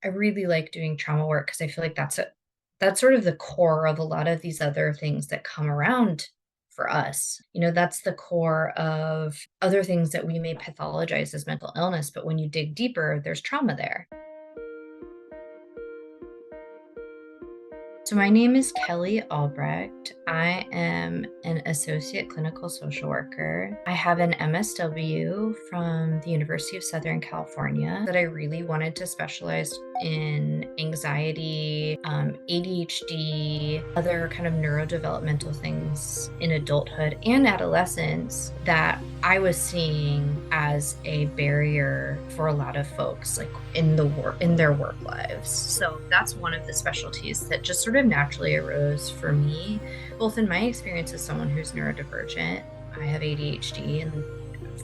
I really like doing trauma work because I feel like that's sort of the core of a lot of these other things that come around for us. That's the core of other things that we may pathologize as mental illness, but when you dig deeper, there's trauma there. So, my name is Kelly Albrecht. I am an associate clinical social worker. I have an MSW from the University of Southern California that I really wanted to specialize in anxiety, ADHD, other kind of neurodevelopmental things in adulthood and adolescence that I was seeing as a barrier for a lot of folks, like in their work lives. So that's one of the specialties that just sort of naturally arose for me, both in my experience as someone who's neurodivergent. I have ADHD, and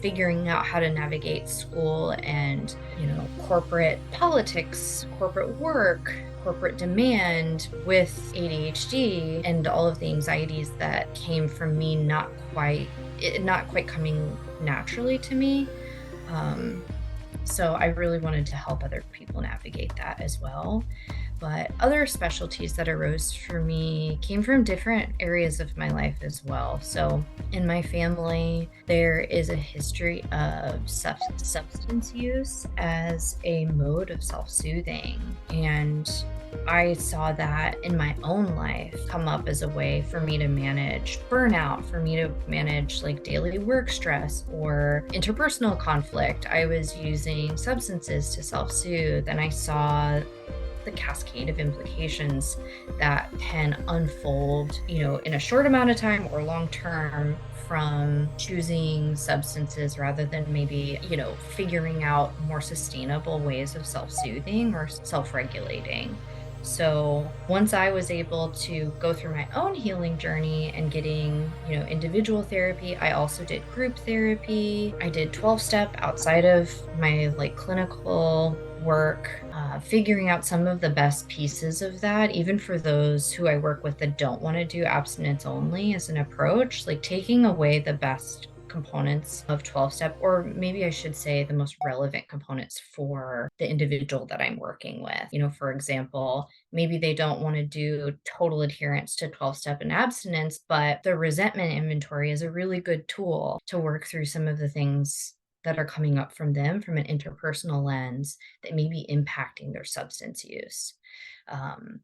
figuring out how to navigate school and, corporate politics, corporate work, corporate demand with ADHD and all of the anxieties that came from me not quite coming naturally to me. Um, so I really wanted to help other people navigate that as well. But other specialties that arose for me came from different areas of my life as well. So in my family, there is a history of substance use as a mode of self-soothing. And I saw that in my own life come up as a way for me to manage burnout, for me to manage like daily work stress or interpersonal conflict. I was using substances to self-soothe, and I saw the cascade of implications that can unfold, in a short amount of time or long term from choosing substances rather than maybe, figuring out more sustainable ways of self-soothing or self-regulating. So once I was able to go through my own healing journey and getting, individual therapy, I also did group therapy. I did 12-step outside of my like clinical work, figuring out some of the best pieces of that, even for those who I work with that don't want to do abstinence only as an approach, like taking away the best components of 12-step, or maybe I should say the most relevant components for the individual that I'm working with. For example, maybe they don't want to do total adherence to 12-step and abstinence, but the resentment inventory is a really good tool to work through some of the things that are coming up from them from an interpersonal lens that may be impacting their substance use.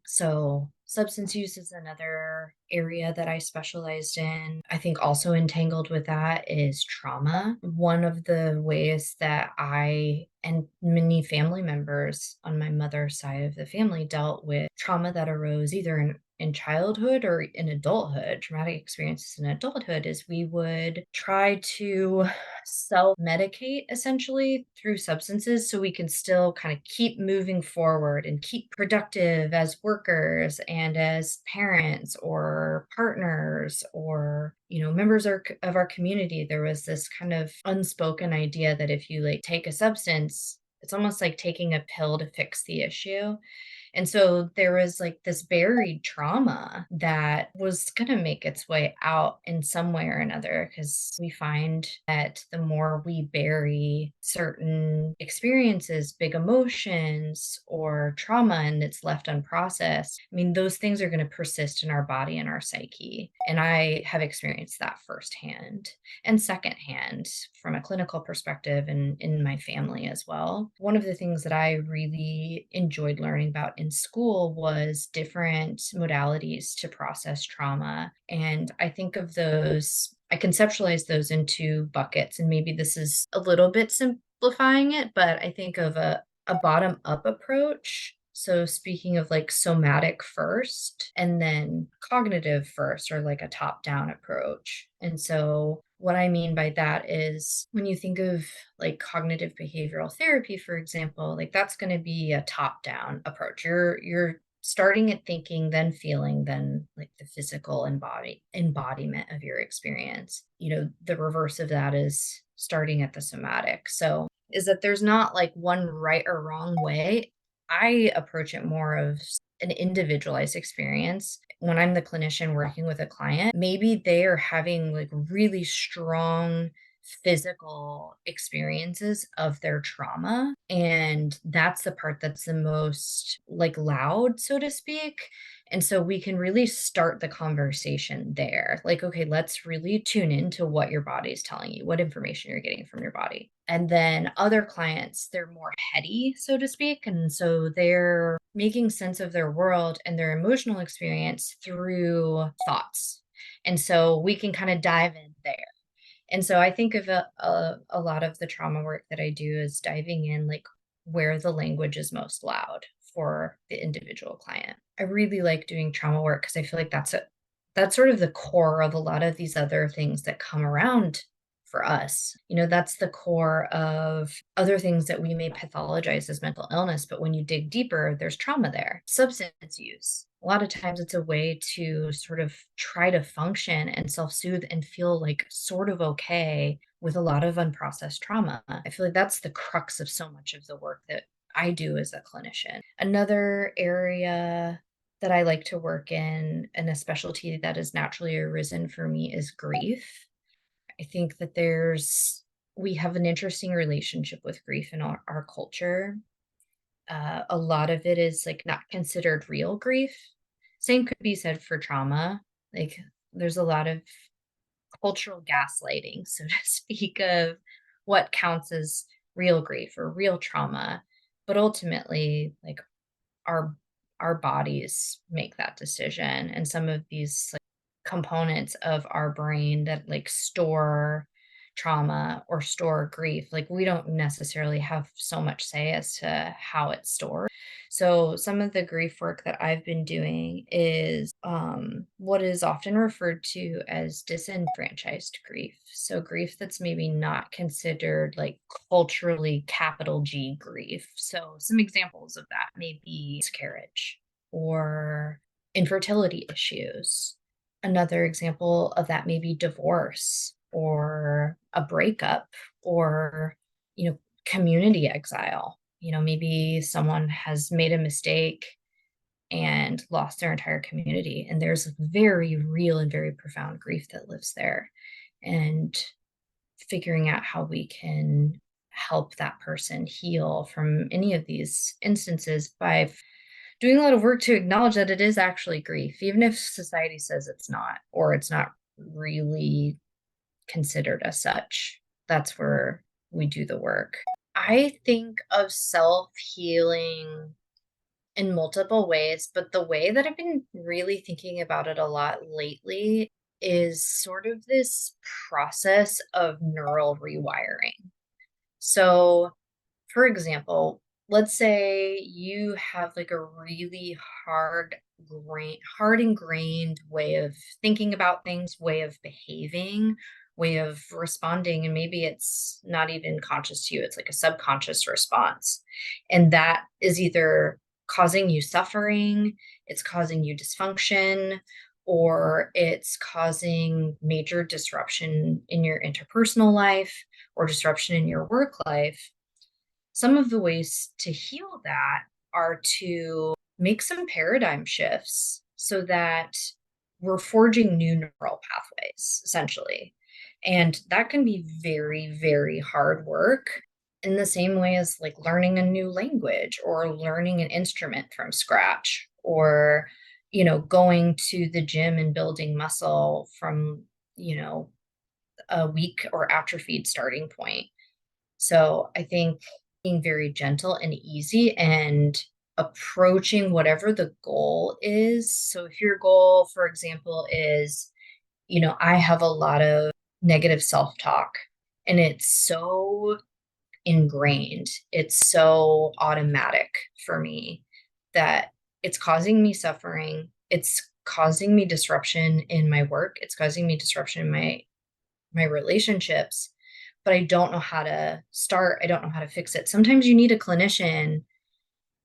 So substance use is another area that I specialized in. I think also entangled with that is trauma. One of the ways that I and many family members on my mother's side of the family dealt with trauma that arose either in childhood or in adulthood, traumatic experiences in adulthood, is we would try to self-medicate essentially through substances so we can still kind of keep moving forward and keep productive as workers and as parents or partners or members of our community. There was this kind of unspoken idea that if you like take a substance, it's almost like taking a pill to fix the issue. And so there was like this buried trauma that was going to make its way out in some way or another, because we find that the more we bury certain experiences, big emotions, or trauma, and it's left unprocessed, I mean, those things are going to persist in our body and our psyche. And I have experienced that firsthand and secondhand from a clinical perspective and in my family as well. One of the things that I really enjoyed learning about in school was different modalities to process trauma. And I think of those, I conceptualize those into buckets. And maybe this is a little bit simplifying it, but I think of a bottom up approach. So speaking of like somatic first and then cognitive first, or like a top down approach. And so what I mean by that is when you think of like cognitive behavioral therapy, for example, like that's going to be a top down approach. You're starting at thinking, then feeling, then like the physical embodiment of your experience. The reverse of that is starting at the somatic. So is that there's not like one right or wrong way. I approach it more of an individualized experience. When I'm the clinician working with a client, maybe they are having like really strong physical experiences of their trauma. And that's the part that's the most like loud, so to speak. And so we can really start the conversation there. Like, okay, let's really tune into what your body is telling you, what information you're getting from your body. And then other clients, they're more heady, so to speak. And so they're making sense of their world and their emotional experience through thoughts. And so we can kind of dive in there. And so I think of a lot of the trauma work that I do is diving in like where the language is most loud for the individual client. I really like doing trauma work because I feel like that's sort of the core of a lot of these other things that come around for us. That's the core of other things that we may pathologize as mental illness, but when you dig deeper, there's trauma there. Substance use. A lot of times it's a way to sort of try to function and self-soothe and feel like sort of okay with a lot of unprocessed trauma. I feel like that's the crux of so much of the work that I do as a clinician. Another area that I like to work in, and a specialty that has naturally arisen for me, is grief. I think that we have an interesting relationship with grief in our culture. A lot of it is like not considered real grief. Same could be said for trauma. Like there's a lot of cultural gaslighting, so to speak, of what counts as real grief or real trauma. But ultimately, like our our bodies make that decision, and some of these like components of our brain that like store trauma or store grief, like we don't necessarily have so much say as to how it's stored. So some of the grief work that I've been doing is what is often referred to as disenfranchised grief. So grief that's maybe not considered like culturally capital G grief. So some examples of that may be miscarriage or infertility issues. Another example of that may be divorce or a breakup or, community exile. Maybe someone has made a mistake and lost their entire community, and there's very real and very profound grief that lives there. And figuring out how we can help that person heal from any of these instances by doing a lot of work to acknowledge that it is actually grief, even if society says it's not, or it's not really considered as such. That's where we do the work. I think of self healing in multiple ways, but the way that I've been really thinking about it a lot lately is sort of this process of neural rewiring. So, for example, let's say you have like a really hard ingrained way of thinking about things, way of behaving, way of responding, and maybe it's not even conscious to you, it's like a subconscious response. And that is either causing you suffering, it's causing you dysfunction, or it's causing major disruption in your interpersonal life or disruption in your work life. Some of the ways to heal that are to make some paradigm shifts so that we're forging new neural pathways, essentially. And that can be very, very hard work in the same way as like learning a new language or learning an instrument from scratch or, going to the gym and building muscle from, a weak or atrophied starting point. So I think being very gentle and easy and approaching whatever the goal is. So if your goal, for example, is, I have a lot of negative self-talk and it's so ingrained, it's so automatic for me that it's causing me suffering, it's causing me disruption in my work, it's causing me disruption in my relationships, but I don't know how to start. I don't know how to fix it. Sometimes you need a clinician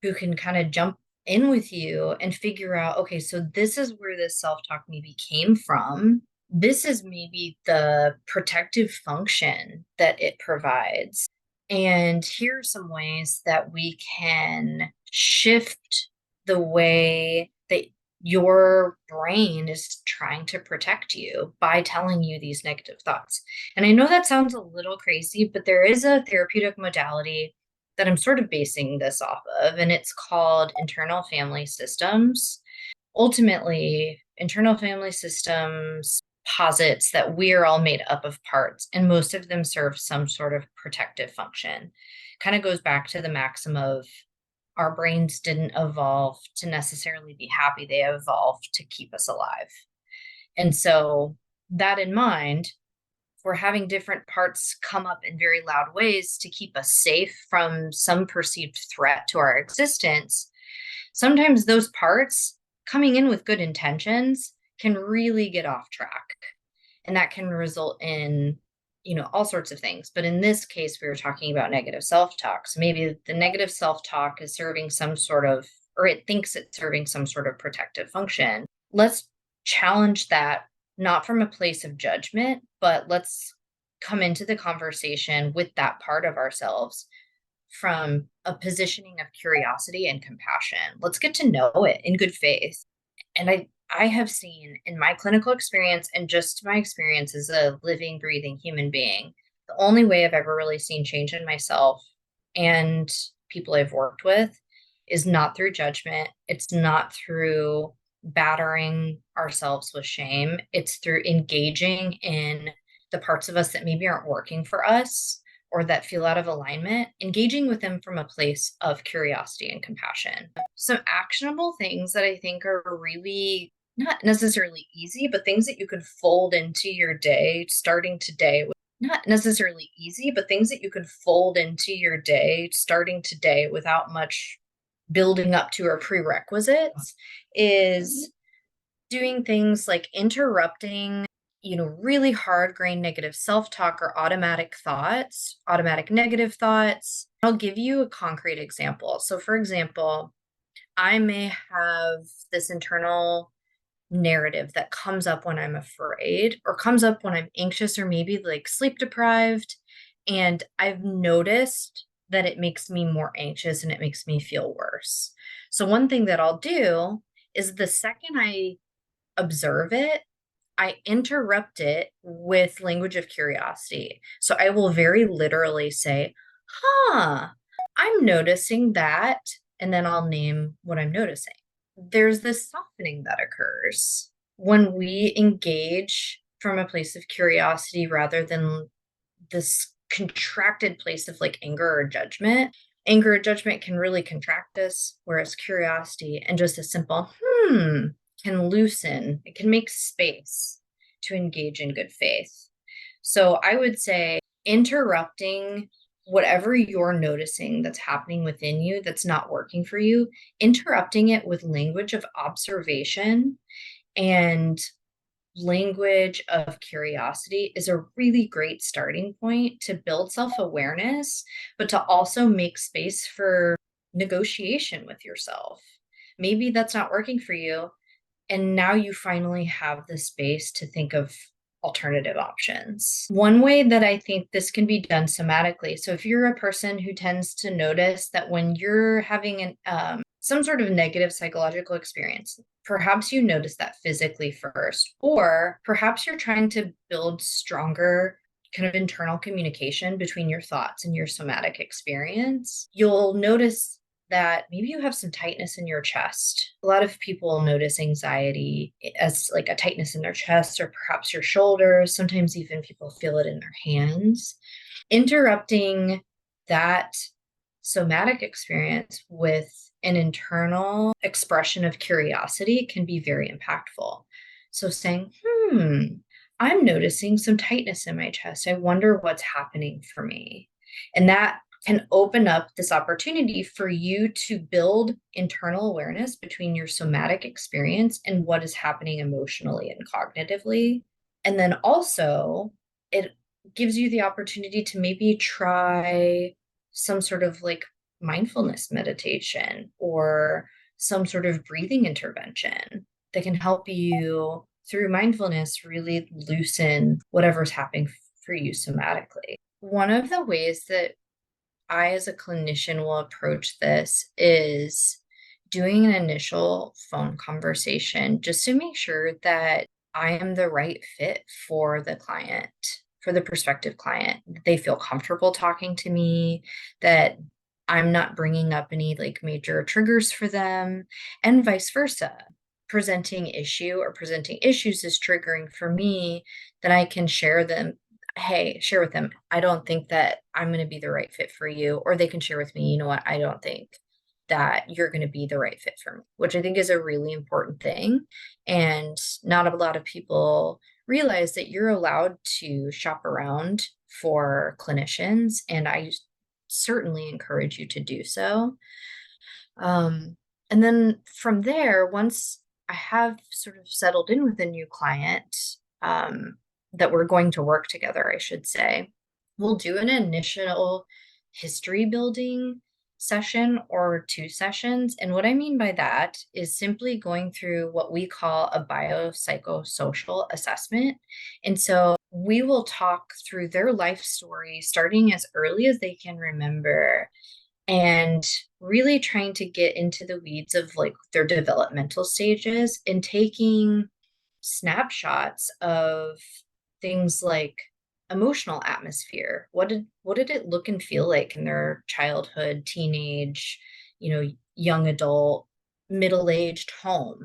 who can kind of jump in with you and figure out, okay, so this is where this self-talk maybe came from. This is maybe the protective function that it provides. And here are some ways that we can shift the way your brain is trying to protect you by telling you these negative thoughts. And I know that sounds a little crazy, but there is a therapeutic modality that I'm sort of basing this off of, and it's called internal family systems. Ultimately, internal family systems posits that we are all made up of parts, and most of them serve some sort of protective function. Kind of goes back to the maxim of our brains didn't evolve to necessarily be happy, they evolved to keep us alive. And so, that in mind, we're having different parts come up in very loud ways to keep us safe from some perceived threat to our existence. Sometimes those parts coming in with good intentions can really get off track. And that can result in, all sorts of things. But in this case, we were talking about negative self-talk. So maybe the negative self-talk is serving some sort of, or it thinks it's serving some sort of protective function. Let's challenge that, not from a place of judgment, but let's come into the conversation with that part of ourselves from a positioning of curiosity and compassion. Let's get to know it in good faith. And I have seen in my clinical experience and just my experience as a living, breathing human being, the only way I've ever really seen change in myself and people I've worked with is not through judgment. It's not through battering ourselves with shame. It's through engaging in the parts of us that maybe aren't working for us or that feel out of alignment, engaging with them from a place of curiosity and compassion. Some actionable things that I think are really not necessarily easy, but things that you can fold into your day starting today. Not necessarily easy, but things that you can fold into your day starting today without much building up to or prerequisites is doing things like interrupting really hard grained negative self-talk or automatic thoughts, automatic negative thoughts. I'll give you a concrete example. So for example, I may have this internal narrative that comes up when I'm afraid or comes up when I'm anxious or maybe like sleep deprived. And I've noticed that it makes me more anxious and it makes me feel worse. So one thing that I'll do is the second I observe it, I interrupt it with language of curiosity. So I will very literally say, I'm noticing that. And then I'll name what I'm noticing. There's this softening that occurs when we engage from a place of curiosity rather than this contracted place of like anger or judgment. Anger or judgment can really contract us, whereas curiosity and just a simple, can loosen, it can make space to engage in good faith. So I would say interrupting whatever you're noticing that's happening within you that's not working for you, interrupting it with language of observation and language of curiosity is a really great starting point to build self-awareness, but to also make space for negotiation with yourself. Maybe that's not working for you. And now you finally have the space to think of alternative options. One way that I think this can be done somatically. So if you're a person who tends to notice that when you're having some sort of negative psychological experience, perhaps you notice that physically first, or perhaps you're trying to build stronger kind of internal communication between your thoughts and your somatic experience, you'll notice that maybe you have some tightness in your chest. A lot of people notice anxiety as like a tightness in their chest or perhaps your shoulders. Sometimes even people feel it in their hands. Interrupting that somatic experience with an internal expression of curiosity can be very impactful. So saying, I'm noticing some tightness in my chest. I wonder what's happening for me. And that can open up this opportunity for you to build internal awareness between your somatic experience and what is happening emotionally and cognitively. And then also, it gives you the opportunity to maybe try some sort of like mindfulness meditation or some sort of breathing intervention that can help you through mindfulness really loosen whatever's happening for you somatically. One of the ways that I, as a clinician, will approach this is doing an initial phone conversation just to make sure that I am the right fit for the client, for the prospective client. They feel comfortable talking to me, that I'm not bringing up any like major triggers for them, and vice versa. Presenting issues is triggering for me, then I can share with them, I don't think that I'm going to be the right fit for you. Or they can share with me, you know what, I don't think that you're going to be the right fit for me, which I think is a really important thing. And not a lot of people realize that you're allowed to shop around for clinicians. And I certainly encourage you to do so. And then from there, once I have sort of settled in with a new client, that we're going to work together, I should say, we'll do an initial history building session or 2 sessions. And what I mean by that is simply going through what we call a biopsychosocial assessment. And so we will talk through their life story starting as early as they can remember, and really trying to get into the weeds of like their developmental stages and taking snapshots of things like emotional atmosphere. What did it look and feel like in their childhood, teenage, young adult, middle-aged home?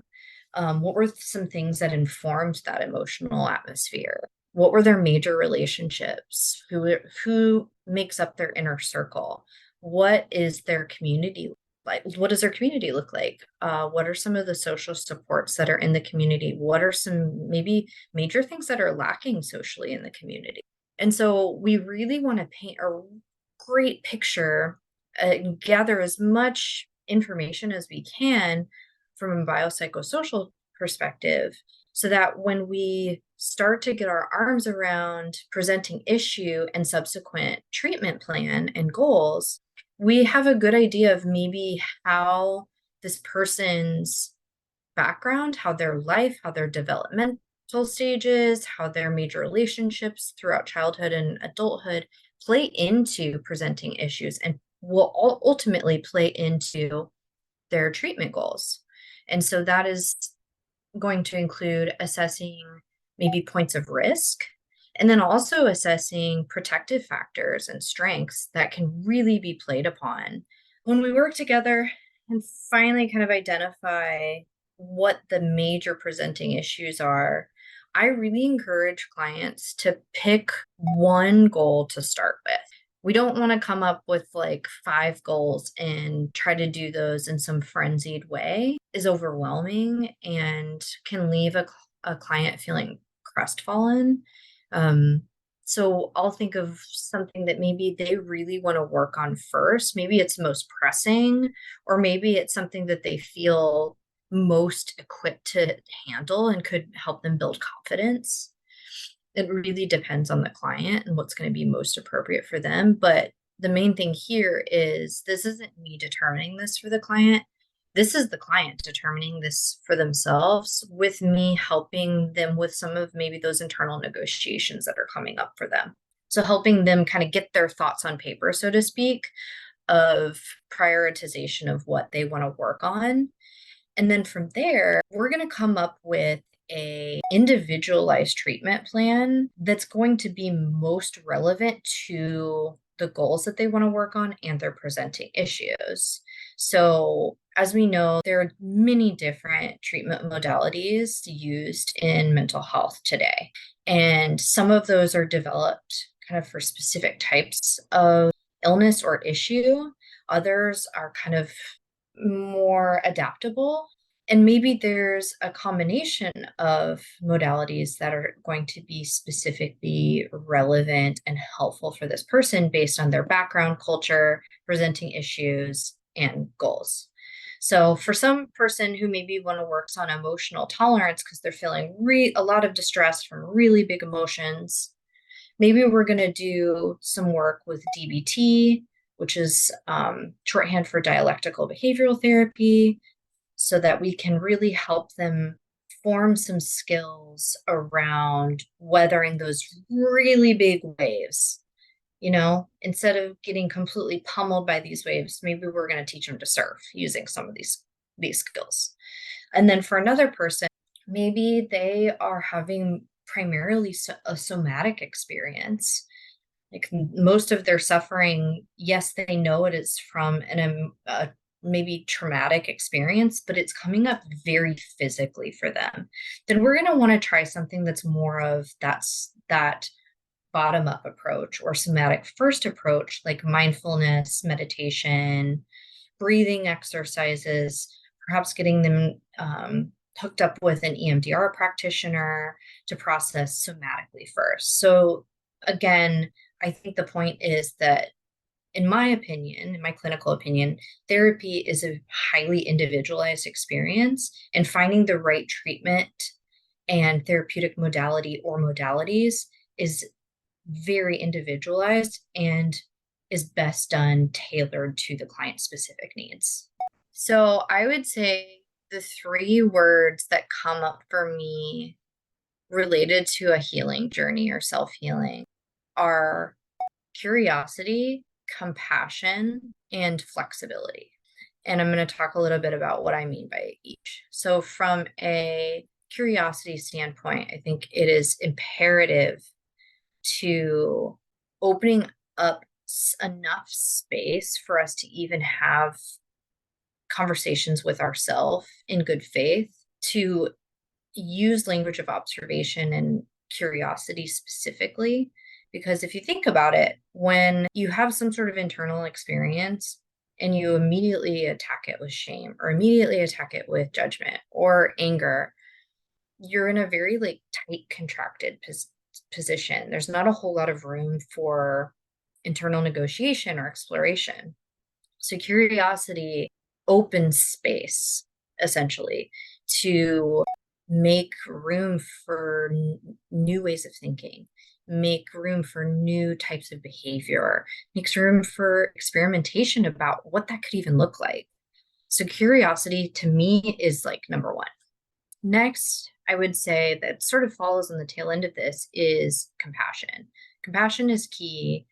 What were some things that informed that emotional atmosphere? What were their major relationships? Who makes up their inner circle? What is their community like? What does their community look like? What are some of the social supports that are in the community? What are some maybe major things that are lacking socially in the community? And so we really want to paint a great picture, and gather as much information as we can from a biopsychosocial perspective, so that when we start to get our arms around presenting issue and subsequent treatment plan and goals, we have a good idea of maybe how this person's background, how their life, how their developmental stages, how their major relationships throughout childhood and adulthood play into presenting issues, and will ultimately play into their treatment goals. And so that is going to include assessing maybe points of risk, and then also assessing protective factors and strengths that can really be played upon when we work together and finally kind of identify what the major presenting issues are. I really encourage clients to pick one goal to start with. We don't want to come up with like 5 goals and try to do those in some frenzied way. Is overwhelming and can leave a client feeling crestfallen. So I'll think of something that maybe they really want to work on first. Maybe it's most pressing, or maybe it's something that they feel most equipped to handle and could help them build confidence. It really depends on the client and what's going to be most appropriate for them. But the main thing here is this isn't me determining this for the client. This is the client determining this for themselves, with me helping them with some of maybe those internal negotiations that are coming up for them. So helping them kind of get their thoughts on paper, so to speak, of prioritization of what they want to work on. And then from there, we're going to come up with a individualized treatment plan that's going to be most relevant to the goals that they want to work on and their presenting issues. So as we know, there are many different treatment modalities used in mental health today. And some of those are developed kind of for specific types of illness or issue. Others are kind of more adaptable. And maybe there's a combination of modalities that are going to be specifically relevant and helpful for this person based on their background, culture, presenting issues, and goals. So for some person who maybe want to work on emotional tolerance because they're feeling a lot of distress from really big emotions, maybe we're going to do some work with DBT, which is shorthand for dialectical behavioral therapy, so that we can really help them form some skills around weathering those really big waves. Instead of getting completely pummeled by these waves, maybe we're going to teach them to surf using some of these these skills. And then for another person, maybe they are having primarily a somatic experience. Like most of their suffering, yes, they know it is from a maybe traumatic experience, but it's coming up very physically for them. Then we're going to want to try something that's more of that bottom up approach or somatic first approach, like mindfulness, meditation, breathing exercises, perhaps getting them hooked up with an EMDR practitioner to process somatically first. So again, I think the point is that in my opinion, in my clinical opinion, therapy is a highly individualized experience, and finding the right treatment and therapeutic modality or modalities is very individualized and is best done tailored to the client's specific needs. So I would say the 3 words that come up for me related to a healing journey or self-healing are curiosity, compassion, and flexibility. And I'm going to talk a little bit about what I mean by each. So from a curiosity standpoint, I think it is imperative to opening up enough space for us to even have conversations with ourselves in good faith, to use language of observation and curiosity specifically. Because if you think about it, when you have some sort of internal experience and you immediately attack it with shame or immediately attack it with judgment or anger, you're in a very like tight, contracted position. There's not a whole lot of room for internal negotiation or exploration. So curiosity opens space essentially to make room for new ways of thinking, make room for new types of behavior, makes room for experimentation about what that could even look like. So curiosity to me is like number 1. Next, I would say that sort of follows on the tail end of this is compassion. Compassion is key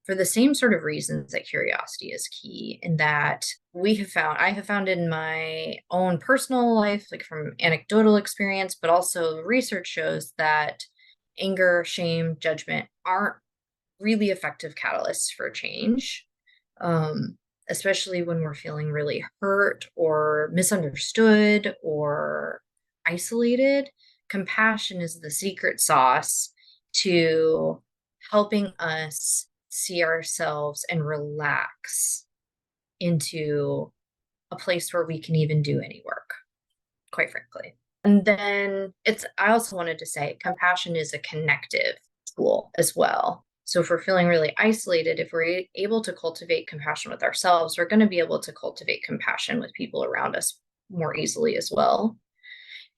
for the same sort of reasons that curiosity is key, in that I have found in my own personal life, like from anecdotal experience, but also research shows that anger, shame, judgment aren't really effective catalysts for change, especially when we're feeling really hurt or misunderstood or isolated. Compassion is the secret sauce to helping us see ourselves and relax into a place where we can even do any work, quite frankly. And then I also wanted to say compassion is a connective tool as well. So if we're feeling really isolated, if we're able to cultivate compassion with ourselves, we're going to be able to cultivate compassion with people around us more easily as well.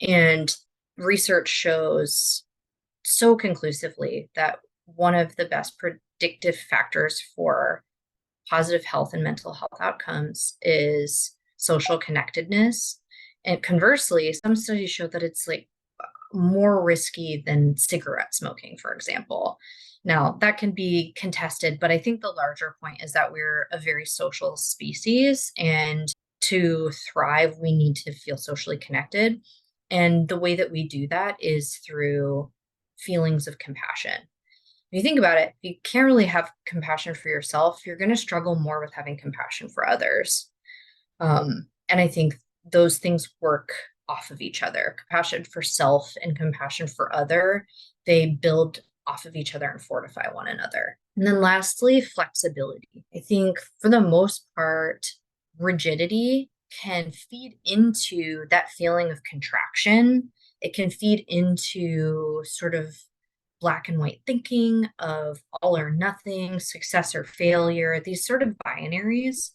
And research shows so conclusively that one of the best predictive factors for positive health and mental health outcomes is social connectedness. And conversely, some studies show that it's like more risky than cigarette smoking, for example. Now, that can be contested, but I think the larger point is that we're a very social species, and to thrive, we need to feel socially connected. And the way that we do that is through feelings of compassion. When you think about it, you can't really have compassion for yourself. You're going to struggle more with having compassion for others. And I think those things work off of each other. Compassion for self and compassion for other, they build off of each other and fortify one another. And then lastly, flexibility. I think for the most part, rigidity can feed into that feeling of contraction. It can feed into sort of black and white thinking of all or nothing, success or failure, these sort of binaries.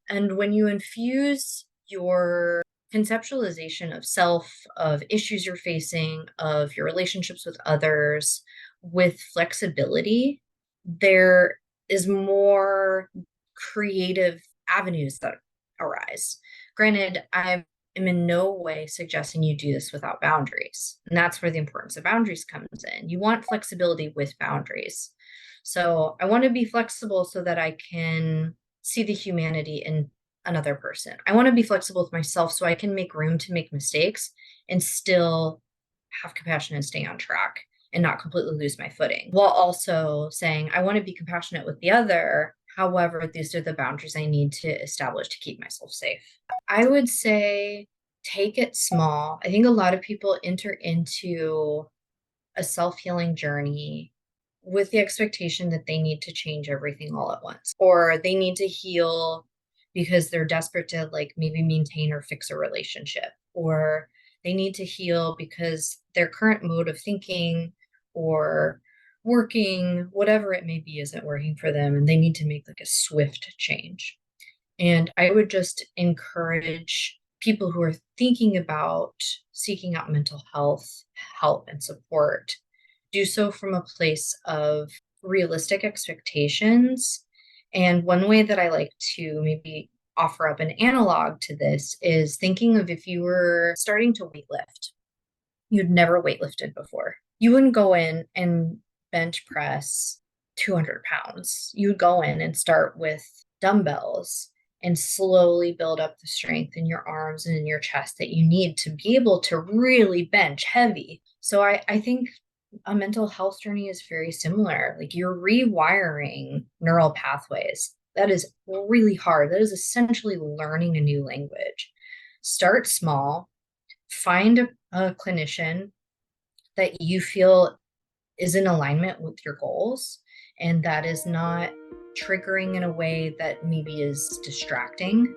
And when you infuse your conceptualization of self, of issues you're facing, of your relationships with others, with flexibility, there is more creative avenues that arise. Granted, I'm in no way suggesting you do this without boundaries. And that's where the importance of boundaries comes in. You want flexibility with boundaries. So I want to be flexible so that I can see the humanity in another person. I want to be flexible with myself so I can make room to make mistakes and still have compassion and stay on track and not completely lose my footing, while also saying, I want to be compassionate with the other. However, these are the boundaries I need to establish to keep myself safe. I would say take it small. I think a lot of people enter into a self-healing journey with the expectation that they need to change everything all at once, or they need to heal because they're desperate to like maybe maintain or fix a relationship, or they need to heal because their current mode of thinking or working, whatever it may be, isn't working for them and they need to make like a swift change. And I would just encourage people who are thinking about seeking out mental health help and support, do so from a place of realistic expectations. And one way that I like to maybe offer up an analog to this is thinking of if you were starting to weightlift, you'd never weightlifted before. You wouldn't go in and bench press 200 pounds. You'd go in and start with dumbbells and slowly build up the strength in your arms and in your chest that you need to be able to really bench heavy. So I think a mental health journey is very similar. Like you're rewiring neural pathways. That is really hard. That is essentially learning a new language. Start small, find a clinician that you feel is in alignment with your goals and that is not triggering in a way that maybe is distracting.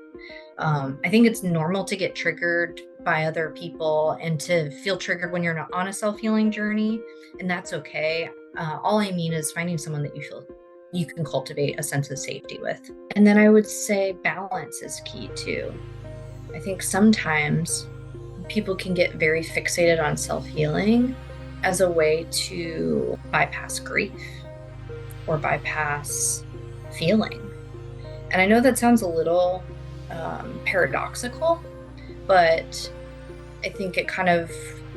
I think it's normal to get triggered by other people and to feel triggered when you're not on a self-healing journey, and that's okay. All I mean is finding someone that you feel you can cultivate a sense of safety with. And then I would say balance is key too. I think sometimes people can get very fixated on self-healing as a way to bypass grief or bypass feeling. And I know that sounds a little paradoxical, but I think it kind of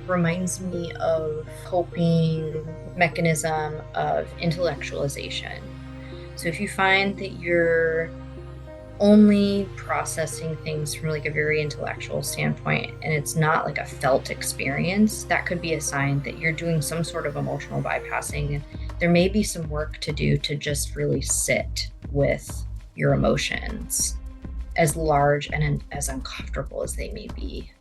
reminds me of coping mechanism of intellectualization. So if you find that you're only processing things from like a very intellectual standpoint and it's not like a felt experience, that could be a sign that you're doing some sort of emotional bypassing. There may be some work to do to just really sit with your emotions, as large and as uncomfortable as they may be.